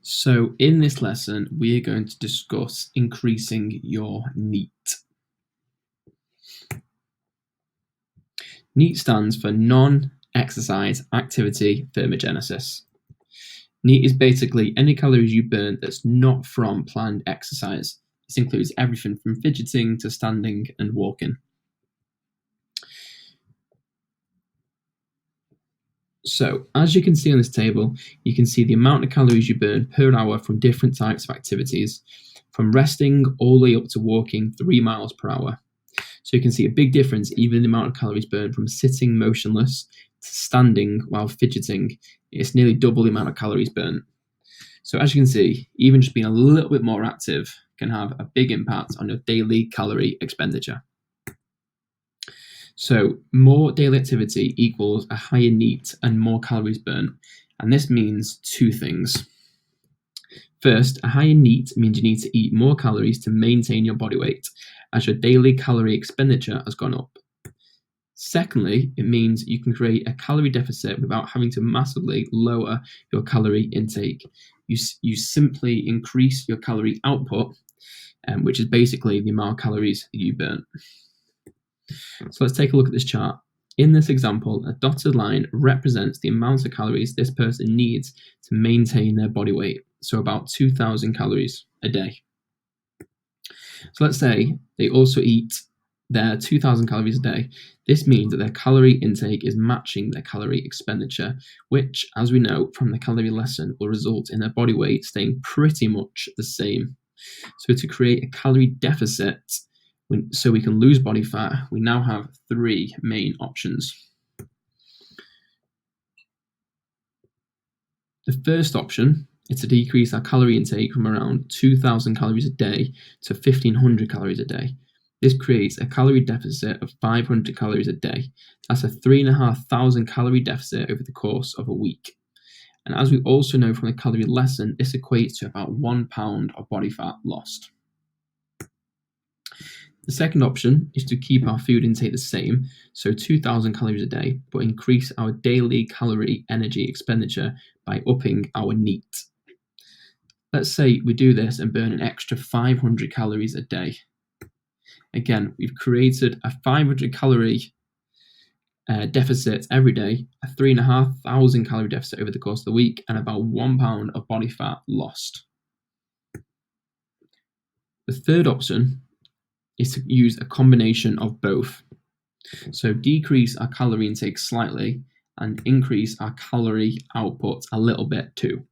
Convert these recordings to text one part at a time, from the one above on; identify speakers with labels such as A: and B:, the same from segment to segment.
A: So, in this lesson, we are going to discuss increasing your NEAT. NEAT stands for Non-Exercise Activity Thermogenesis. NEAT is basically any calories you burn that's not from planned exercise. This includes everything from fidgeting to standing and walking. So, as you can see on this table, you can see the amount of calories you burn per hour from different types of activities, from resting all the way up to walking 3 miles per hour. So you can see a big difference even in the amount of calories burned from sitting motionless to standing while fidgeting. It's nearly double the amount of calories burnt. So as you can see, even just being a little bit more active can have a big impact on your daily calorie expenditure. So more daily activity equals a higher NEAT and more calories burnt. And this means two things. First, a higher NEAT means you need to eat more calories to maintain your body weight, as your daily calorie expenditure has gone up. Secondly, it means you can create a calorie deficit without having to massively lower your calorie intake. You simply increase your calorie output, which is basically the amount of calories you burn. So let's take a look at this chart. In this example, a dotted line represents the amount of calories this person needs to maintain their body weight, so about 2,000 calories a day. So let's say they also eat their 2,000 calories a day. This means that their calorie intake is matching their calorie expenditure, which, as we know from the calorie lesson, will result in their body weight staying pretty much the same. So to create a calorie deficit, so we can lose body fat, we now have three main options. The first option is to decrease our calorie intake from around 2,000 calories a day to 1,500 calories a day. This creates a calorie deficit of 500 calories a day. That's a 3,500 calorie deficit over the course of a week. And as we also know from the calorie lesson, this equates to about 1 pound of body fat lost. The second option is to keep our food intake the same, so 2,000 calories a day, but increase our daily calorie energy expenditure by upping our NEAT. Let's say we do this and burn an extra 500 calories a day. Again, we've created a 500 calorie deficit every day, a 3,500 calorie deficit over the course of the week, and about 1 pound of body fat lost. The third option is to use a combination of both. So decrease our calorie intake slightly and increase our calorie output a little bit too.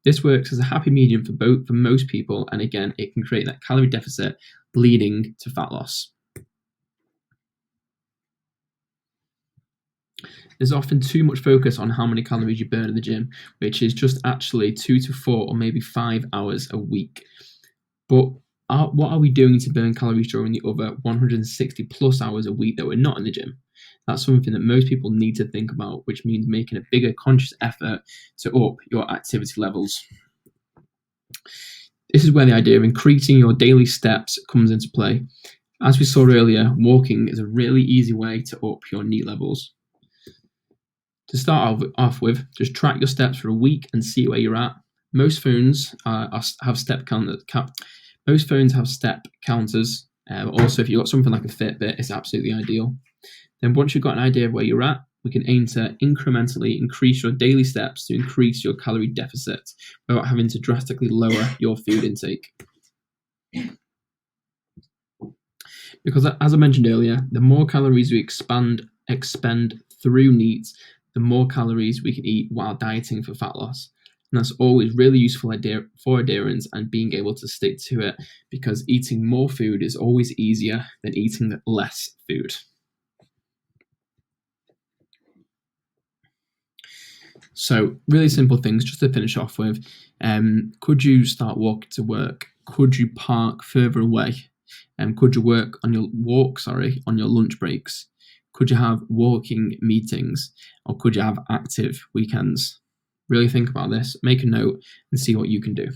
A: This works as a happy medium for most people, and again, it can create that calorie deficit leading to fat loss. There's often too much focus on how many calories you burn in the gym, which is just actually 2 to 4 or maybe 5 hours a week. But what are we doing to burn calories during the other 160 plus hours a week that we're not in the gym? That's something that most people need to think about, which means making a bigger conscious effort to up your activity levels. This is where the idea of increasing your daily steps comes into play. As we saw earlier, walking is a really easy way to up your NEAT levels. To start off with, just track your steps for a week and see where you're at. Most phones have step counters. Most phones have step counters. Also, if you've got something like a Fitbit, it's absolutely ideal. Then once you've got an idea of where you're at, we can aim to incrementally increase your daily steps to increase your calorie deficit without having to drastically lower your food intake. Because as I mentioned earlier, the more calories we expend through NEAT, the more calories we can eat while dieting for fat loss. And that's always really useful for adherence and being able to stick to it, because eating more food is always easier than eating less food. So really simple things just to finish off with. Could you start walking to work? Could you park further away? Could you walk on your lunch breaks? Could you have walking meetings? Or could you have active weekends? Really think about this, make a note, and see what you can do.